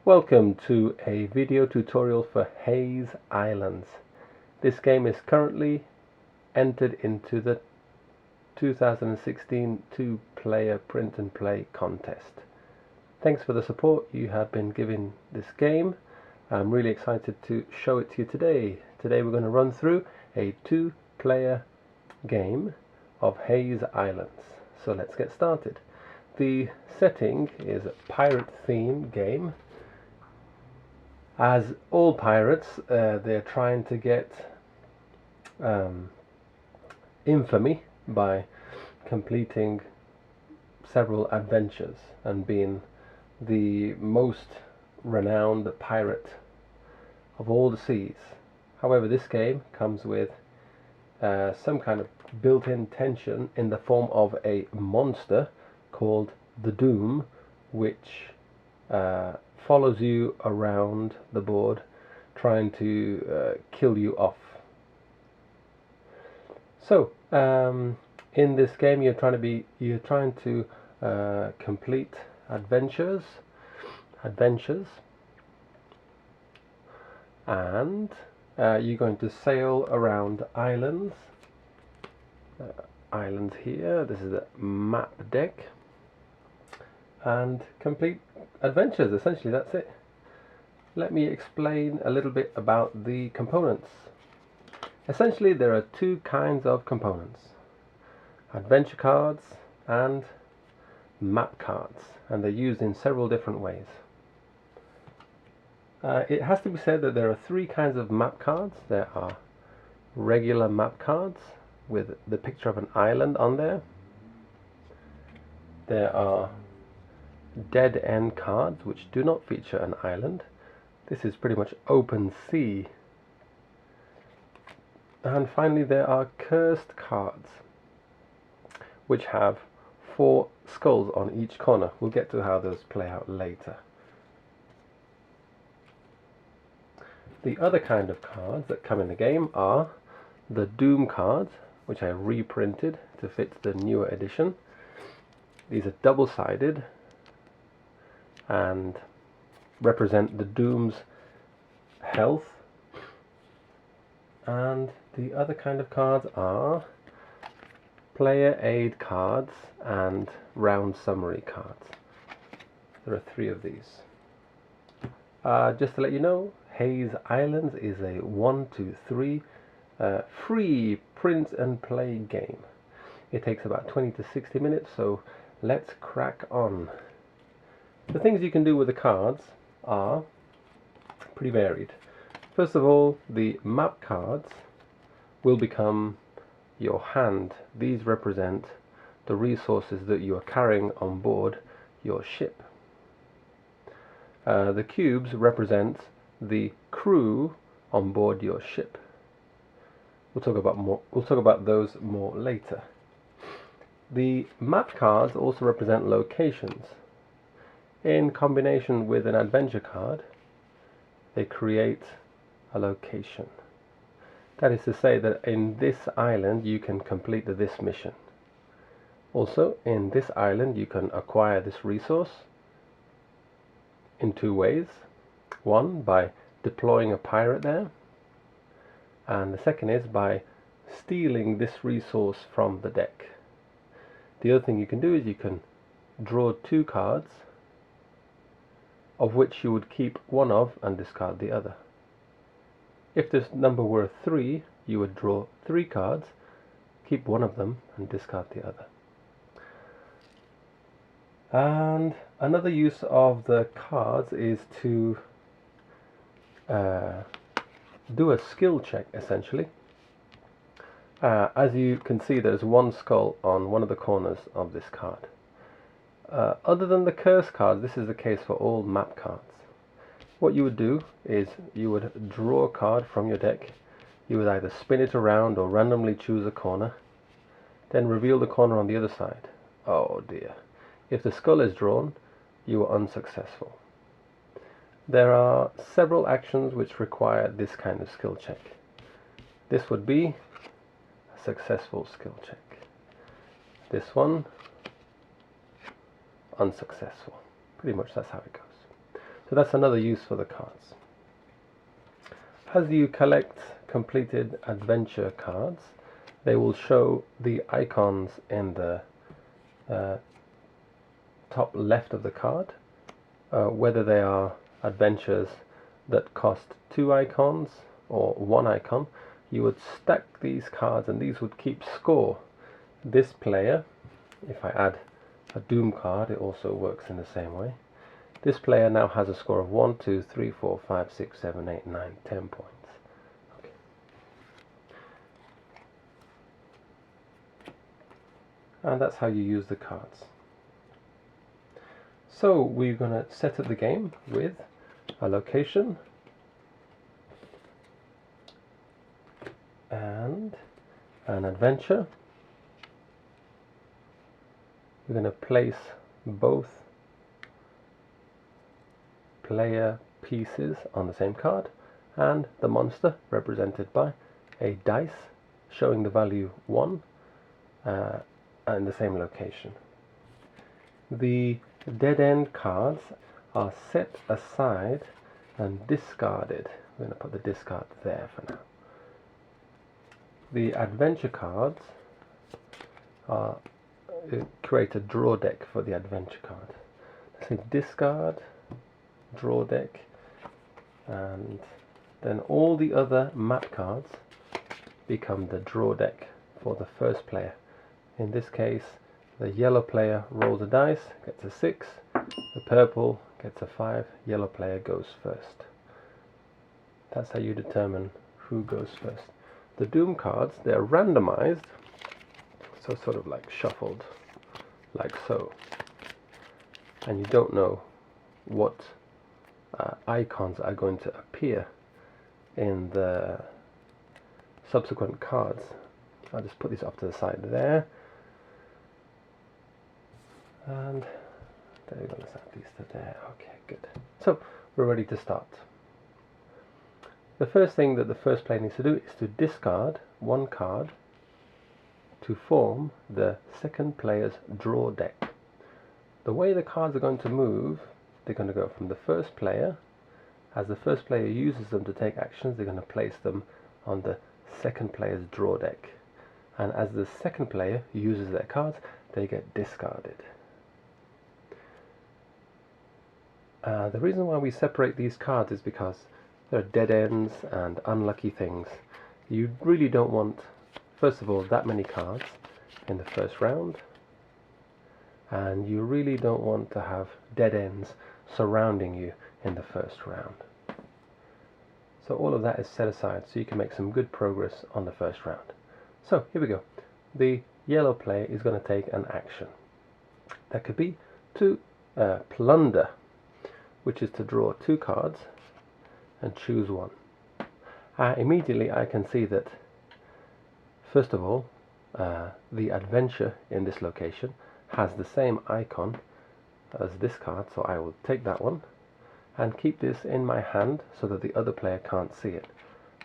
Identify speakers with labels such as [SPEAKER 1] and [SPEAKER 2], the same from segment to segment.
[SPEAKER 1] Welcome to a video tutorial for Haze Islands. This game is currently entered into the 2016 two-player print and play contest. Thanks for the support you have been giving this game. I'm really excited to show it to you today. Today we're going to run through a two-player game of Haze Islands. So let's get started. The setting is a pirate theme game. As all pirates, they're trying to get infamy by completing several adventures and being the most renowned pirate of all the seas. However, this game comes with some kind of built-in tension in the form of a monster called the Doom, which follows you around the board trying to kill you off. So in this game you're trying to complete adventures and you're going to sail around islands here. This is the map deck, and complete adventures. Essentially, that's it. Let me explain a little bit about the components. Essentially, there are two kinds of components: adventure cards and map cards, and they're used in several different ways. It has to be said that there are three kinds of map cards. There are regular map cards with the picture of an island on there. There are dead end cards which do not feature an island. This is pretty much open sea. And finally there are cursed cards which have 4 skulls on each corner. We'll get to how those play out later. The other kind of cards that come in the game are the Doom cards, which I reprinted to fit the newer edition. These are double-sided and represent the Doom's health. And the other kind of cards are player aid cards and round summary cards. There are 3 of these. Just to let you know, Haze Islands is a 1 to 3 free print and play game. It takes about 20 to 60 minutes, so let's crack on. The things you can do with the cards are pretty varied. First of all, the map cards will become your hand. These represent the resources that you are carrying on board your ship. The cubes represent the crew on board your ship. We'll talk about those more later. The map cards also represent locations. In combination with an adventure card, they create a location. That is to say that in this island you can complete this mission. Also, in this island you can acquire this resource in 2 ways. One, by deploying a pirate there, and the second is by stealing this resource from the deck. The other thing you can do is you can draw 2 cards, of which you would keep one of and discard the other. If this number were 3, you would draw 3 cards, keep one of them and discard the other. And another use of the cards is to do a skill check, essentially. As you can see, there's 1 skull on one of the corners of this card. Other than the curse cards, this is the case for all map cards. What you would do is you would draw a card from your deck. You would either spin it around or randomly choose a corner, then reveal the corner on the other side. Oh dear. If the skull is drawn, you are unsuccessful. There are several actions which require this kind of skill check. This would be a successful skill check. This one, unsuccessful. Pretty much that's how it goes. So that's another use for the cards. As you collect completed adventure cards, they will show the icons in the top left of the card, whether they are adventures that cost 2 icons or 1 icon. You would stack these cards and these would keep score. This player, if I add a Doom card, it also works in the same way. This player now has a score of 1, 2, 3, 4, 5, 6, 7, 8, 9, 10 points. Okay. And that's how you use the cards. So we're going to set up the game with a location and an adventure. We're going to place both player pieces on the same card and the monster represented by a dice showing the value 1 in the same location. The dead end cards are set aside and discarded. We're going to put the discard there for now. The adventure cards are create a draw deck for the adventure card. Let's say discard, draw deck, and then all the other map cards become the draw deck for the first player. In this case, the yellow player rolls a dice, gets a 6, the purple gets a 5, yellow player goes first. That's how you determine who goes first. The Doom cards, they're randomized, so sort of like shuffled, like so. And you don't know what icons are going to appear in the subsequent cards. I'll just put this off to the side there. And there we're going to set these to there. Okay, good. So we're ready to start. The first thing that the first player needs to do is to discard 1 card to form the second player's draw deck. The way the cards are going to move, they're going to go from the first player. As the first player uses them to take actions, they're going to place them on the second player's draw deck. And as the second player uses their cards, they get discarded. The reason why we separate these cards is because there are dead ends and unlucky things. You really don't want, first of all, that many cards in the first round, and you really don't want to have dead ends surrounding you in the first round. So all of that is set aside so you can make some good progress on the first round. So here we go. The yellow player is going to take an action. That could be to plunder, which is to draw 2 cards and choose 1. Immediately I can see that, first of all, the adventure in this location has the same icon as this card, so I will take that one and keep this in my hand so that the other player can't see it.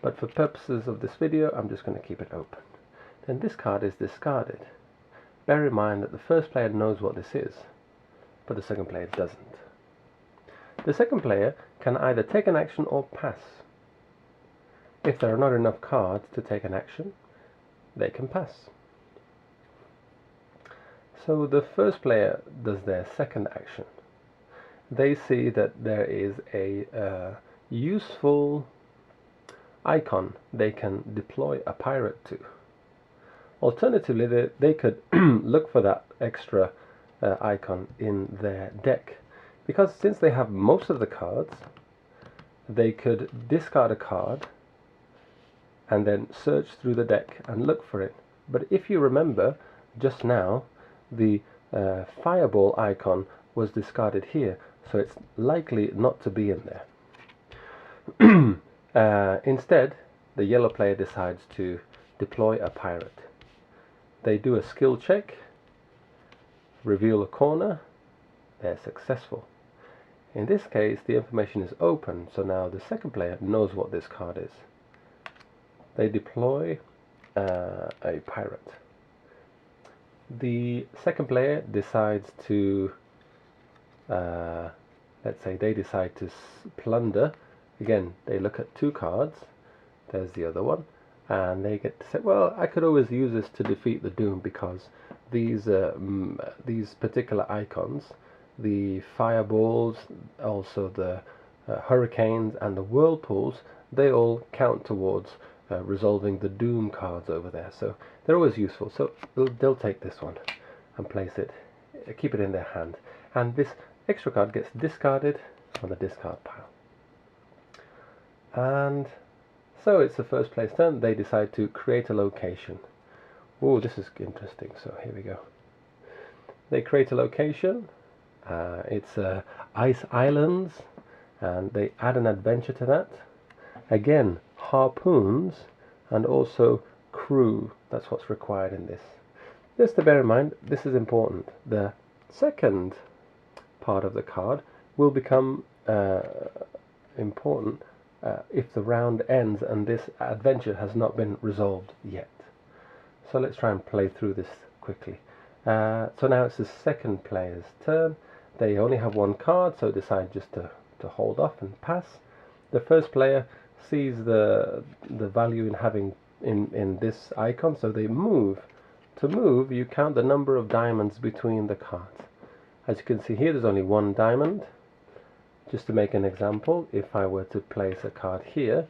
[SPEAKER 1] But for purposes of this video, I'm just going to keep it open. Then this card is discarded. Bear in mind that the first player knows what this is, but the second player doesn't. The second player can either take an action or pass. If there are not enough cards to take an action, they can pass. So the first player does their second action. They see that there is a useful icon they can deploy a pirate to. Alternatively, they could look for that extra icon in their deck. Because since they have most of the cards, they could discard a card and then search through the deck and look for it. But if you remember, just now, the fireball icon was discarded here, so it's likely not to be in there. Instead, the yellow player decides to deploy a pirate. They do a skill check, reveal a corner, they're successful. In this case, the information is open, so now the second player knows what this card is. They deploy a pirate. The second player decides to let's say they decide to plunder. Again, they look at 2 cards. There's the other one, and they get to say, well, I could always use this to defeat the Doom, because these particular icons, the fireballs, also the hurricanes and the whirlpools, they all count towards resolving the Doom cards over there. So they're always useful. So they'll take this one and place it, keep it in their hand, and this extra card gets discarded on the discard pile. And so it's the first place turn. They decide to create a location. Oh, this is interesting. So here we go. They create a location. It's Ice Islands, and they add an adventure to that. Again, harpoons and also crew. That's what's required in this. Just to bear in mind, this is important. The second part of the card will become important if the round ends and this adventure has not been resolved yet. So let's try and play through this quickly. So now it's the second player's turn. They only have 1 card, so decide just to hold off and pass. The first player sees the value in having in this icon, so they move. To move, you count the number of diamonds between the cards. As you can see here, there's only 1 diamond. Just to make an example, if I were to place a card here,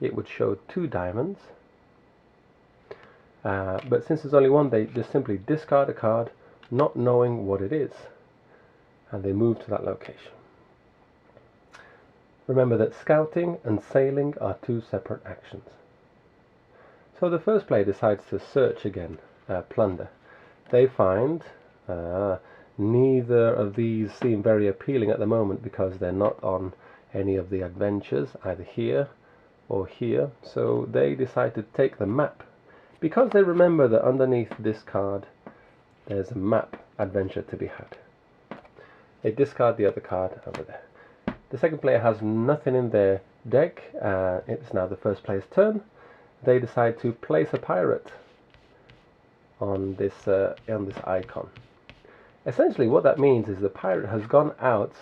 [SPEAKER 1] it would show 2 diamonds. But since there's only 1, they just simply discard a card, not knowing what it is, and they move to that location. Remember that scouting and sailing are 2 separate actions. So the first player decides to search again, plunder. They find neither of these seem very appealing at the moment, because they're not on any of the adventures, either here or here. So they decide to take the map, because they remember that underneath this card there's a map adventure to be had. They discard the other card over there. The second player has nothing in their deck. It's now the first player's turn. They decide to place a pirate on this icon. Essentially what that means is the pirate has gone out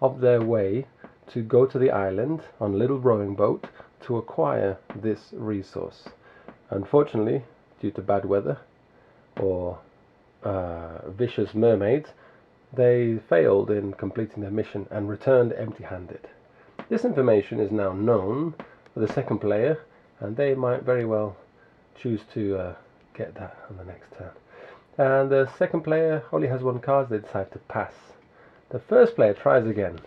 [SPEAKER 1] of their way to go to the island on a little rowing boat to acquire this resource. Unfortunately, due to bad weather or vicious mermaids, they failed in completing their mission and returned empty-handed. This information is now known for the second player, and they might very well choose to get that on the next turn. And the second player only has 1 card, so they decide to pass. The first player tries again,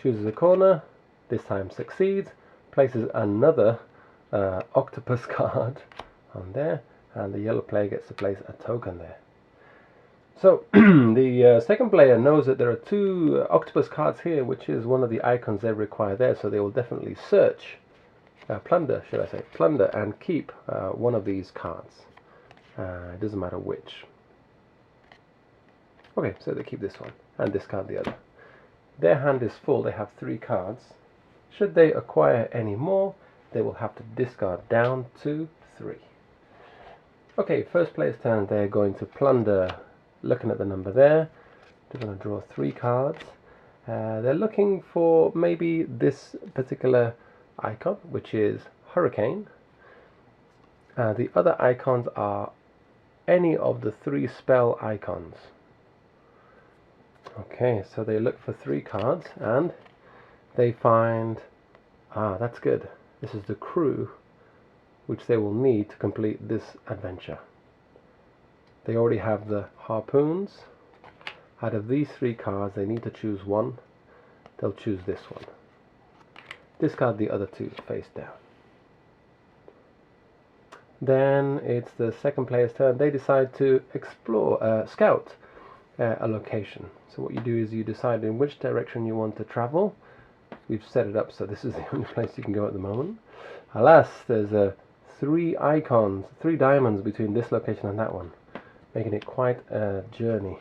[SPEAKER 1] chooses a corner, this time succeeds, places another octopus card on there, and the yellow player gets to place a token there. So the second player knows that there are 2 octopus cards here, which is one of the icons they require there, so they will definitely search, plunder and keep one of these cards. It doesn't matter which. Okay, so they keep this one and discard the other. Their hand is full, they have 3 cards. Should they acquire any more, they will have to discard down to 3. Okay, first player's turn. They're going to plunder. Looking at the number there, they're going to draw 3 cards. They're looking for maybe this particular icon, which is Hurricane. The other icons are any of the 3 spell icons. Okay, so they look for 3 cards and they find, that's good. This is the crew which they will need to complete this adventure. They already have the harpoons. Out of these 3 cards, they need to choose one. They'll choose this one. Discard the other 2 face down. Then it's the second player's turn. They decide to explore, scout a location. So what you do is you decide in which direction you want to travel. We've set it up so this is the only place you can go at the moment. Alas, there's 3 icons, 3 diamonds between this location and that one, making it quite a journey.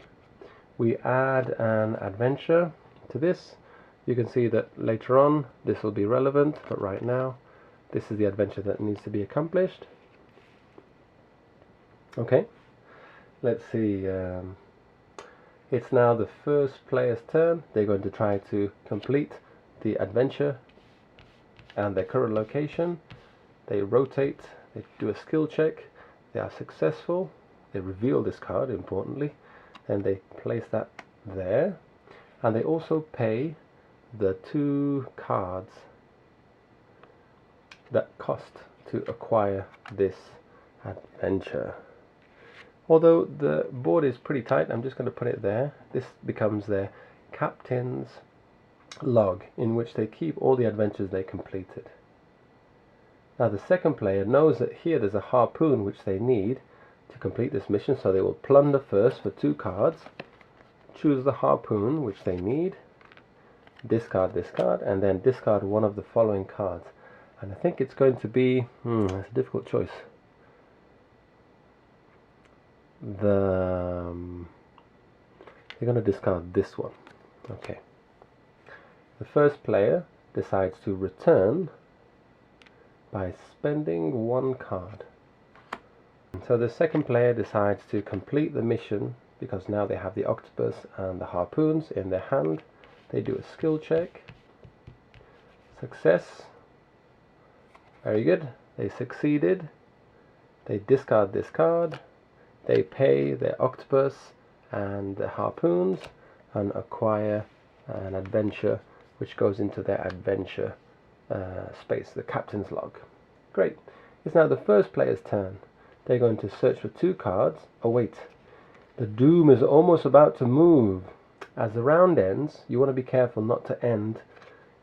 [SPEAKER 1] We add an adventure to this. You can see that later on this will be relevant, but right now this is the adventure that needs to be accomplished. Okay, let's see. It's now the first player's turn. They're going to try to complete the adventure and their current location. They rotate, they do a skill check, they are successful, they reveal this card importantly, and they place that there, and they also pay the 2 cards that cost to acquire this adventure. Although the board is pretty tight, I'm just going to put it there. This becomes their captain's log, in which they keep all the adventures they completed. Now the second player knows that here there's a harpoon which they need to complete this mission, so they will plunder first for 2 cards, choose the harpoon which they need, discard this card, and then discard one of the following cards. And I think it's going to be, it's a difficult choice. They're going to discard this one. Okay. The first player decides to return by spending 1 card. So the second player decides to complete the mission because now they have the octopus and the harpoons in their hand. They do a skill check. Success. Very good. They succeeded. They discard this card. They pay their octopus and the harpoons and acquire an adventure which goes into their adventure space, the captain's log. Great. It's now the first player's turn. They're going to search for 2 cards. Oh wait, the doom is almost about to move. As the round ends, you want to be careful not to end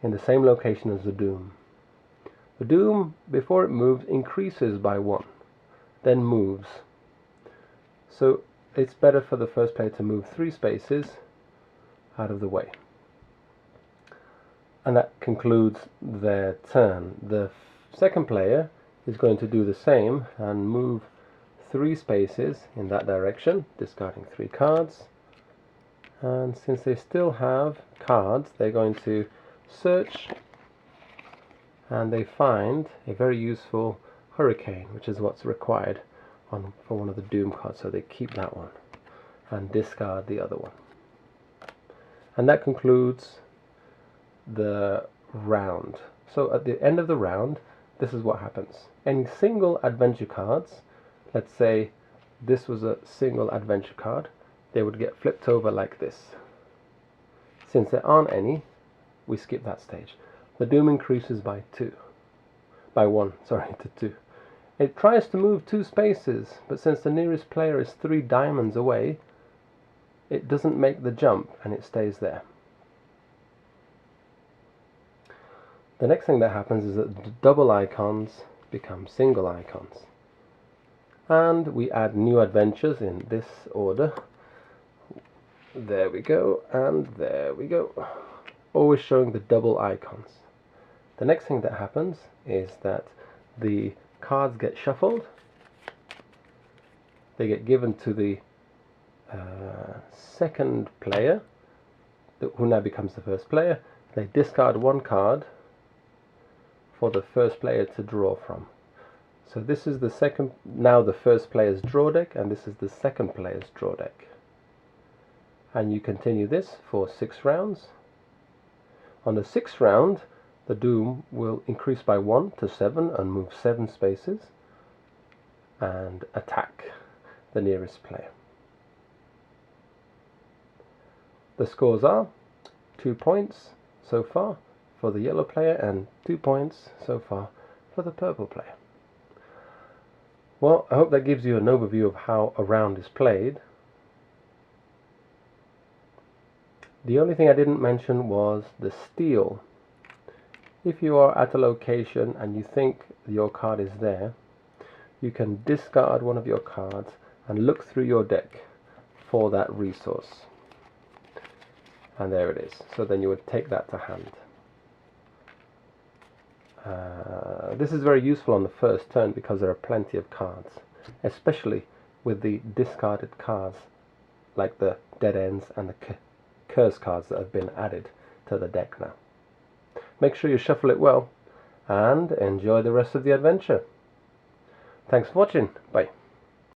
[SPEAKER 1] in the same location as the doom. The doom, before it moves, increases by 1, then moves. So it's better for the first player to move 3 spaces out of the way. And that concludes their turn. The second player is going to do the same and move 3 spaces in that direction, discarding 3 cards. And since they still have cards, they're going to search, and they find a very useful hurricane, which is what's required for one of the doom cards, so they keep that one and discard the other one. And that concludes the round. So at the end of the round, this is what happens. Any single adventure cards, let's say this was a single adventure card, they would get flipped over like this. Since there aren't any, we skip that stage. The doom increases by 1 to 2. It tries to move 2 spaces, but since the nearest player is 3 diamonds away, it doesn't make the jump and it stays there. The next thing that happens is that the double icons become single icons. And we add new adventures in this order. There we go, and there we go. Always showing the double icons. The next thing that happens is that the cards get shuffled. They get given to the second player, who now becomes the first player. They discard 1 card for the first player to draw from. So this is now the first player's draw deck, and this is the second player's draw deck. And you continue this for 6 rounds. On the 6th round, the doom will increase by 1 to 7 and move 7 spaces and attack the nearest player. The scores are 2 points so far for the yellow player and 2 points so far for the purple player. Well, I hope that gives you an overview of how a round is played. The only thing I didn't mention was the steal. If you are at a location and you think your card is there, you can discard one of your cards and look through your deck for that resource. And there it is. So then you would take that to hand. This is very useful on the first turn because there are plenty of cards, especially with the discarded cards like the dead ends and the curse cards that have been added to the deck now. Make sure you shuffle it well and enjoy the rest of the adventure. Thanks for watching. Bye.